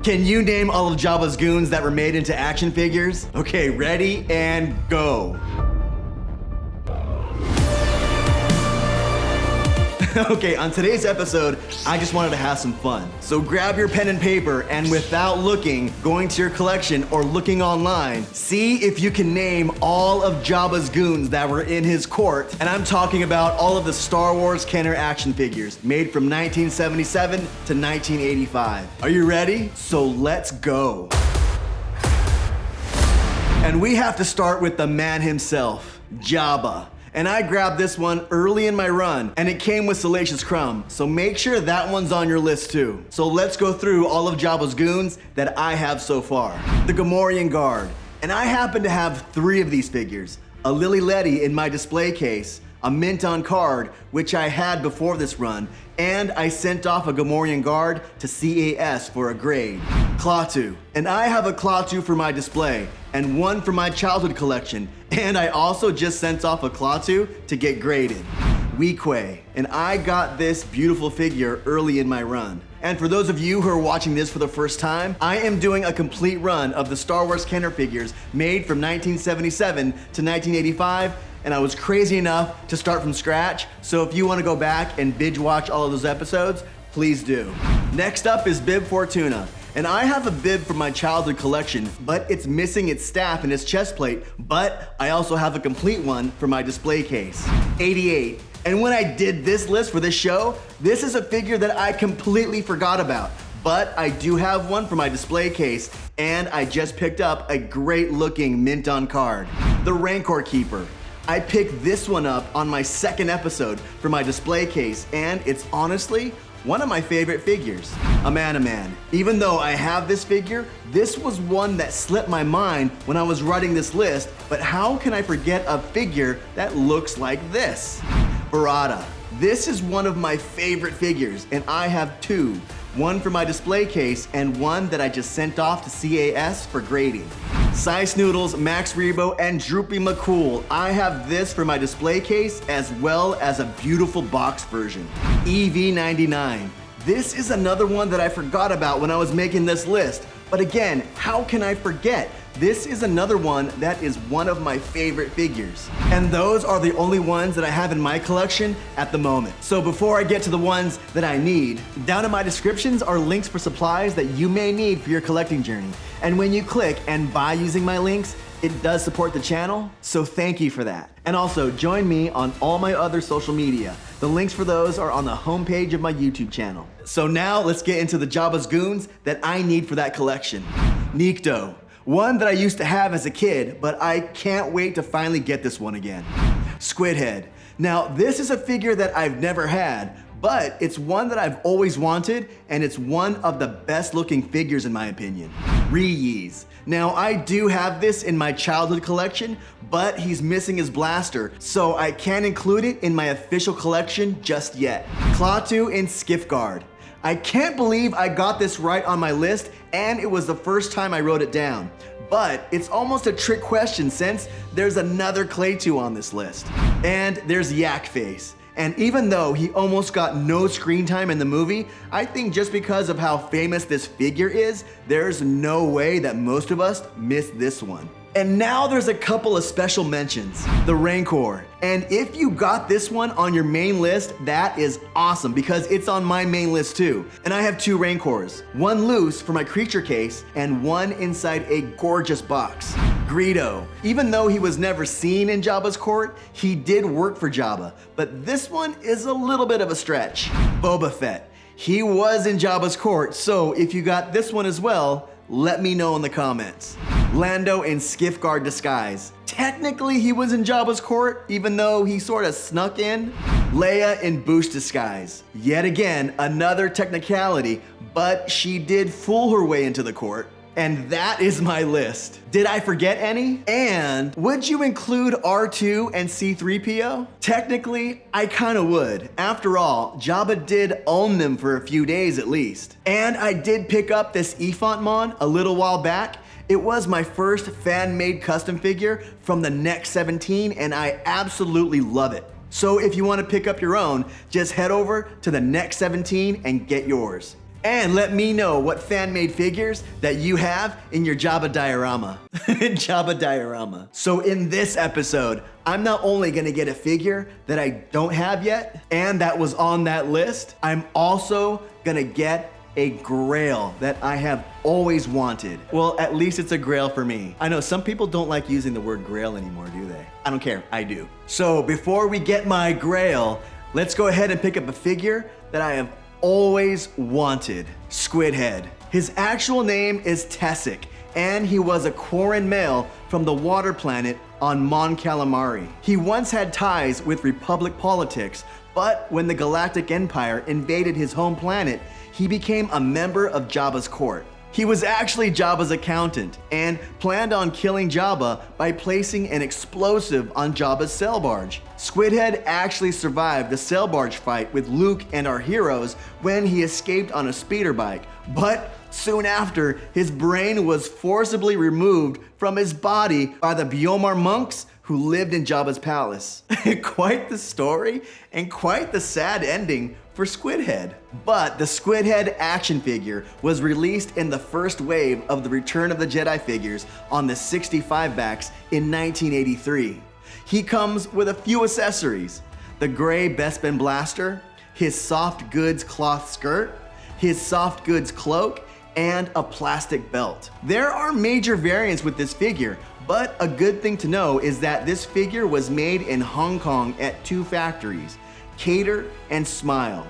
Can you name all of Jabba's goons that were made into action figures? Okay, ready and go. Okay, on today's episode, I just wanted to have some fun. So grab your pen and paper and without looking, going to your collection or looking online, see if you can name all of Jabba's goons that were in his court. And I'm talking about all of the Star Wars Kenner action figures made from 1977 to 1985. Are you ready? So let's go. And we have to start with the man himself, Jabba. And I grabbed this one early in my run, and it came with Salacious Crumb, so make sure that one's on your list too. So let's go through all of Jabba's goons that I have so far. The Gamorrean Guard, and I happen to have 3 of these figures. A Lily Letty in my display case, a mint on card, which I had before this run, and I sent off a Gamorrean Guard to CAS for a grade. Klaatu, and I have a Klaatu for my display, and one for my childhood collection, and I also just sent off a Klaatu to get graded. Weequay, and I got this beautiful figure early in my run. And for those of you who are watching this for the first time, I am doing a complete run of the Star Wars Kenner figures made from 1977 to 1985, and I was crazy enough to start from scratch, so if you want to go back and binge watch all of those episodes, please do. Next up is Bib Fortuna. And I have a bib from my childhood collection, but it's missing its staff and its chest plate, but I also have a complete one for my display case. 88. And when I did this list for this show, this is a figure that I completely forgot about, but I do have one for my display case, and I just picked up a great looking mint on card. The Rancor Keeper. I picked this one up on my 2nd episode for my display case, and it's honestly one of my favorite figures. A Man. Even though I have this figure, this was one that slipped my mind when I was writing this list, but how can I forget a figure that looks like this? Barada. This is one of my favorite figures, and I have 2. One for my display case and one that I just sent off to CAS for grading. Sice Noodles, Max Rebo, and Droopy McCool. I have this for my display case as well as a beautiful box version. EV99. This is another one that I forgot about when I was making this list. But again, how can I forget? This is another one that is one of my favorite figures. And those are the only ones that I have in my collection at the moment. So before I get to the ones that I need, down in my descriptions are links for supplies that you may need for your collecting journey. And when you click and buy using my links, it does support the channel, so thank you for that. And also join me on all my other social media. The links for those are on the homepage of my YouTube channel. So now let's get into the Jabba's goons that I need for that collection. Nikto. One that I used to have as a kid, but I can't wait to finally get this one again. Squid Head. Now, this is a figure that I've never had, but it's one that I've always wanted, and it's one of the best looking figures in my opinion. Reese. Now, I do have this in my childhood collection, but he's missing his blaster, so I can't include it in my official collection just yet. Klaatu in Skiff Guard. I can't believe I got this right on my list, and it was the first time I wrote it down. But it's almost a trick question since there's another Klaatu on this list. And there's Yak Face. And even though he almost got no screen time in the movie, I think just because of how famous this figure is, there's no way that most of us missed this one. And now there's a couple of special mentions. The Rancor. And if you got this one on your main list, that is awesome because it's on my main list too. And I have 2 Rancors. One loose for my creature case and one inside a gorgeous box. Greedo. Even though he was never seen in Jabba's court, he did work for Jabba. But this one is a little bit of a stretch. Boba Fett. He was in Jabba's court, so if you got this one as well, let me know in the comments. Lando in Skiff Guard disguise. Technically he was in Jabba's court, even though he sort of snuck in. Leia in Boost disguise. Yet again, another technicality, but she did fool her way into the court. And that is my list. Did I forget any? And would you include R2 and C-3PO? Technically, I kinda would. After all, Jabba did own them for a few days at least. And I did pick up this Mon a little while back. It was my first fan-made custom figure from the Next 17 and I absolutely love it. So if you wanna pick up your own, just head over to the Next 17 and get yours. And let me know what fan-made figures that you have in your Jabba diorama. Jabba diorama. So in this episode, I'm not only gonna get a figure that I don't have yet, and that was on that list, I'm also gonna get a grail that I have always wanted. Well, at least it's a grail for me. I know some people don't like using the word grail anymore, do they? I don't care, I do. So before we get my grail, let's go ahead and pick up a figure that I have always wanted. Squid Head. His actual name is Tessic, and he was a Quarren male from the water planet on Mon Calamari. He once had ties with Republic politics, but when the Galactic Empire invaded his home planet, he became a member of Jabba's court. He was actually Jabba's accountant and planned on killing Jabba by placing an explosive on Jabba's sail barge. Squid Head actually survived the sail barge fight with Luke and our heroes when he escaped on a speeder bike, but soon after, his brain was forcibly removed from his body by the Biomar monks who lived in Jabba's palace. Quite the story and quite the sad ending for Squid Head. But the Squid Head action figure was released in the first wave of the Return of the Jedi figures on the 65 backs in 1983. He comes with a few accessories: the gray Bespin blaster, his soft goods cloth skirt, his soft goods cloak, and a plastic belt. There are major variants with this figure, but a good thing to know is that this figure was made in Hong Kong at two factories, Cater and Smile.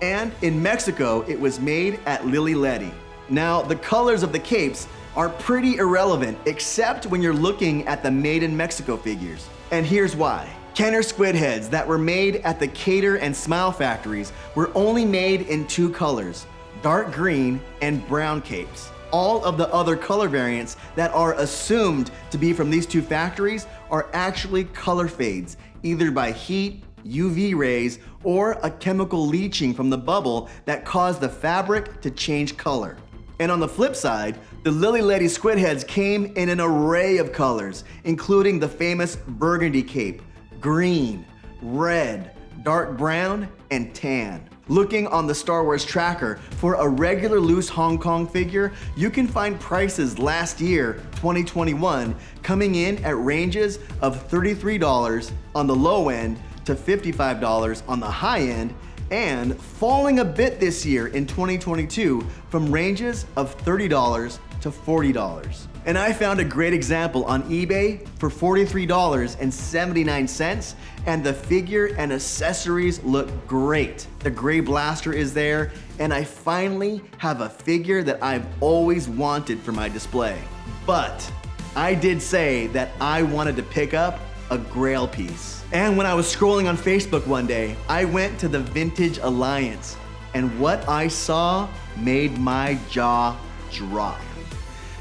And in Mexico, it was made at Lily Letty. Now, the colors of the capes are pretty irrelevant, except when you're looking at the Made in Mexico figures. And here's why. Kenner Squid Heads that were made at the Cater and Smile factories were only made in two colors, dark green and brown capes. All of the other color variants that are assumed to be from these two factories are actually color fades, either by heat, UV rays, or a chemical leaching from the bubble that caused the fabric to change color. And on the flip side, the Lily Letty Squid Heads came in an array of colors, including the famous burgundy cape, green, red, dark brown, and tan. Looking on the Star Wars tracker for a regular loose Hong Kong figure, you can find prices last year, 2021, coming in at ranges of $33 on the low end to $55 on the high end, and falling a bit this year in 2022 from ranges of $30 to $40. And I found a great example on eBay for $43.79, and the figure and accessories look great. The gray blaster is there, and I finally have a figure that I've always wanted for my display. But I did say that I wanted to pick up a grail piece. And when I was scrolling on Facebook one day, I went to the Vintage Alliance, and what I saw made my jaw drop.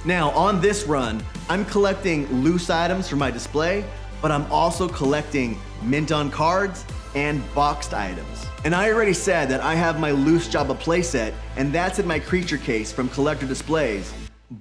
Now, on this run, I'm collecting loose items for my display, but I'm also collecting mint on cards and boxed items. And I already said that I have my loose Jabba playset, and that's in my creature case from Collector Displays,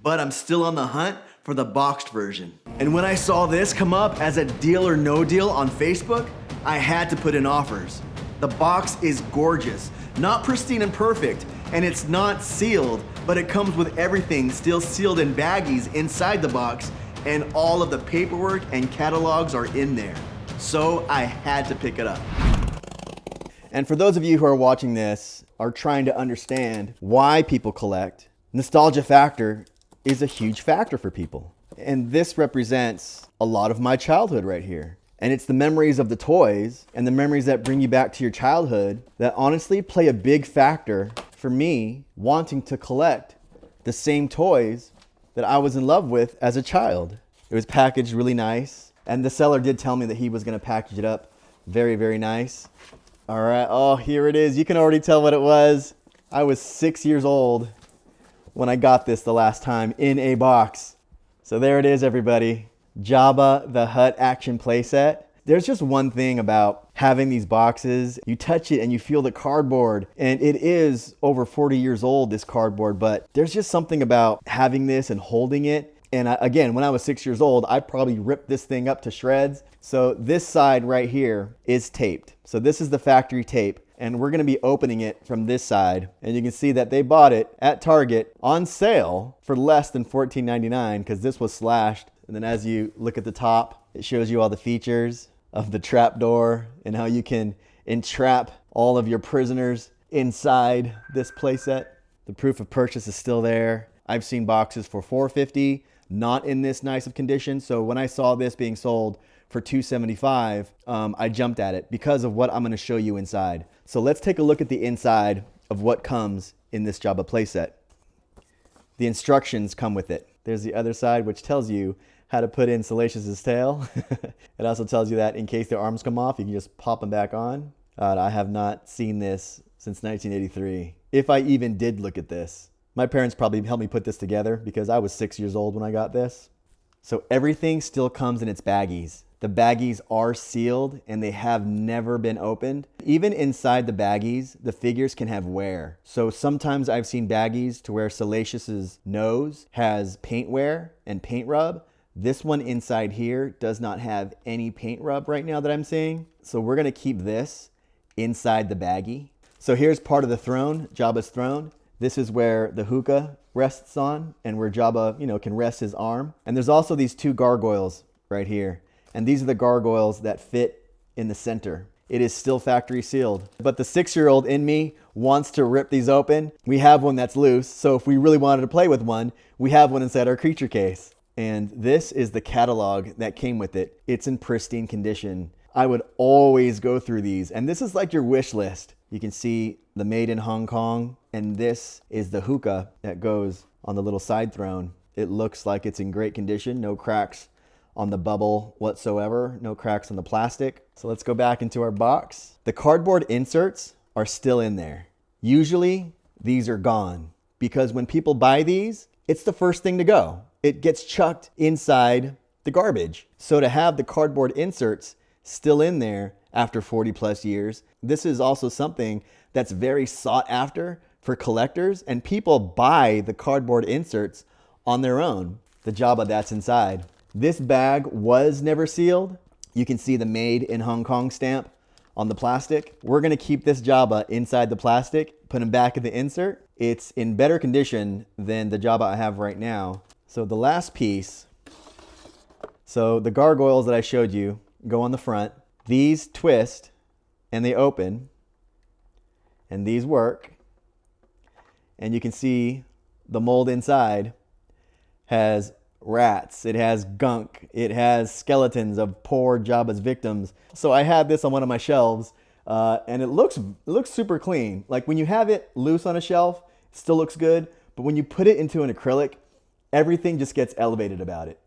but I'm still on the hunt for the boxed version. And when I saw this come up as a deal or no deal on Facebook, I had to put in offers. The box is gorgeous, not pristine and perfect, and it's not sealed, but it comes with everything still sealed in baggies inside the box, and all of the paperwork and catalogs are in there. So I had to pick it up. And for those of you who are watching this, are trying to understand why people collect, nostalgia factor is a huge factor for people. And this represents a lot of my childhood right here. And it's the memories of the toys and the memories that bring you back to your childhood that honestly play a big factor for me wanting to collect the same toys that I was in love with as a child. It was packaged really nice, and the seller did tell me that he was gonna package it up very, very nice. All right, oh, here it is. You can already tell what it was. I was 6 years old when I got this the last time in a box. So there it is, everybody. Jabba the Hutt action playset. There's just one thing about having these boxes. You touch it and you feel the cardboard, and it is over 40 years old, this cardboard, but there's just something about having this and holding it. And again, when I was 6 years old, I probably ripped this thing up to shreds. So this side right here is taped. So this is the factory tape. and we're gonna be opening it from this side. And you can see that they bought it at Target on sale for less than $14.99 because this was slashed. And then as you look at the top, it shows you all the features of the trap door and how you can entrap all of your prisoners inside this playset. The proof of purchase is still there. I've seen boxes for $4.50, not in this nice of condition. So when I saw this being sold for $2.75, I jumped at it because of what I'm gonna show you inside. So let's take a look at the inside of what comes in this Jabba playset. The instructions come with it. There's the other side, which tells you how to put in Salacious's tail. It also tells you that in case their arms come off, you can just pop them back on. I have not seen this since 1983. If I even did look at this. My parents probably helped me put this together because I was 6 years old when I got this. So everything still comes in its baggies. The baggies are sealed and they have never been opened. Even inside the baggies, the figures can have wear. So sometimes I've seen baggies to where Salacious's nose has paint wear and paint rub. This one inside here does not have any paint rub right now that I'm seeing. So we're gonna keep this inside the baggie. So here's part of the throne, Jabba's throne. This is where the hookah rests on and where Jabba, can rest his arm. And there's also these two gargoyles right here. And these are the gargoyles that fit in the center. It is still factory sealed. But the 6-year-old in me wants to rip these open. We have one that's loose. So if we really wanted to play with one, we have one inside our creature case. And this is the catalog that came with it. It's in pristine condition. I would always go through these. And this is like your wish list. You can see the made in Hong Kong. And this is the hookah that goes on the little side throne. It looks like it's in great condition. No cracks on the bubble whatsoever. No cracks on the plastic. So let's go back into our box. The cardboard inserts are still in there. Usually these are gone because when people buy these, it's the first thing to go. It gets chucked inside the garbage. So to have the cardboard inserts still in there after 40 plus years, this is also something that's very sought after for collectors, and people buy the cardboard inserts on their own. The Jabba that's inside. This bag was never sealed. You can see the made in Hong Kong stamp on the plastic. We're gonna keep this Jabba inside the plastic, put him back in the insert. It's in better condition than the Jabba I have right now. So the last piece, so the gargoyles that I showed you go on the front. These twist and they open, and these work. And you can see the mold inside has rats, it has gunk, it has skeletons of poor Jabba's victims. So I have this on one of my shelves, and it looks super clean. Like when you have it loose on a shelf, it still looks good, but when you put it into an acrylic, everything just gets elevated about it.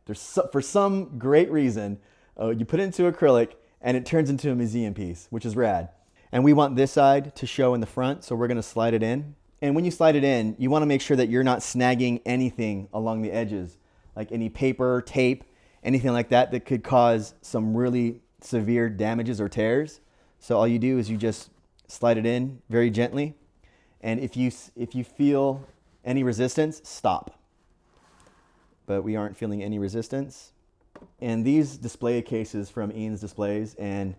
For some great reason, you put it into acrylic and it turns into a museum piece, which is rad. And we want this side to show in the front, so we're gonna slide it in. And when you slide it in, you wanna make sure that you're not snagging anything along the edges, like any paper, tape, anything like that that could cause some really severe damages or tears. So all you do is you just slide it in very gently. And if you feel any resistance, stop. But we aren't feeling any resistance. And these display cases from Ian's Displays and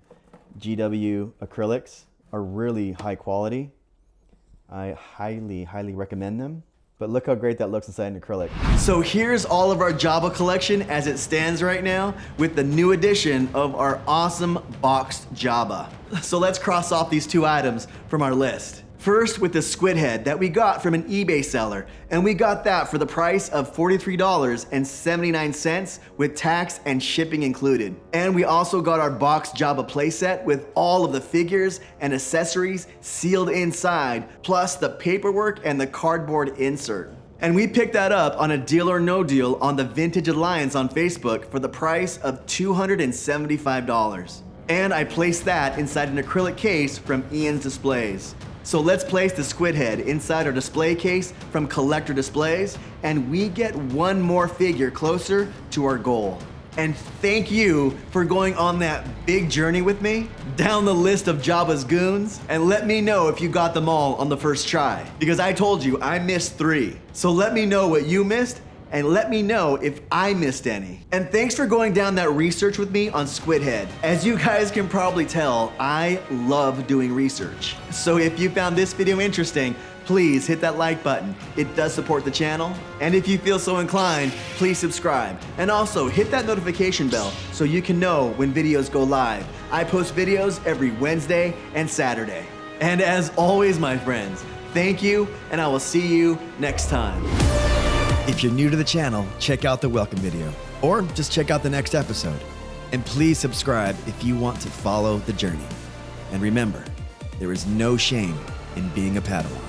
GW Acrylics are really high quality. I highly, highly recommend them. But look how great that looks inside an acrylic. So here's all of our Jabba collection as it stands right now with the new addition of our awesome boxed Jabba. So let's cross off these two items from our list. First with the Squid Head that we got from an eBay seller, and we got that for the price of $43.79 with tax and shipping included. And we also got our boxed Jabba playset with all of the figures and accessories sealed inside, plus the paperwork and the cardboard insert. And we picked that up on a Deal or No Deal on the Vintage Alliance on Facebook for the price of $275. And I placed that inside an acrylic case from Ian's Displays. So let's place the Squid Head inside our display case from Collector Displays, and we get one more figure closer to our goal. And thank you for going on that big journey with me down the list of Jabba's goons, and let me know if you got them all on the first try, because I told you I missed 3. So let me know what you missed and let me know if I missed any. And thanks for going down that research with me on Squid Head. As you guys can probably tell, I love doing research. So if you found this video interesting, please hit that like button. It does support the channel. And if you feel so inclined, please subscribe. And also hit that notification bell so you can know when videos go live. I post videos every Wednesday and Saturday. And as always, my friends, thank you, and I will see you next time. If you're new to the channel, check out the welcome video, or just check out the next episode. And please subscribe if you want to follow the journey. And remember, there is no shame in being a Padawan.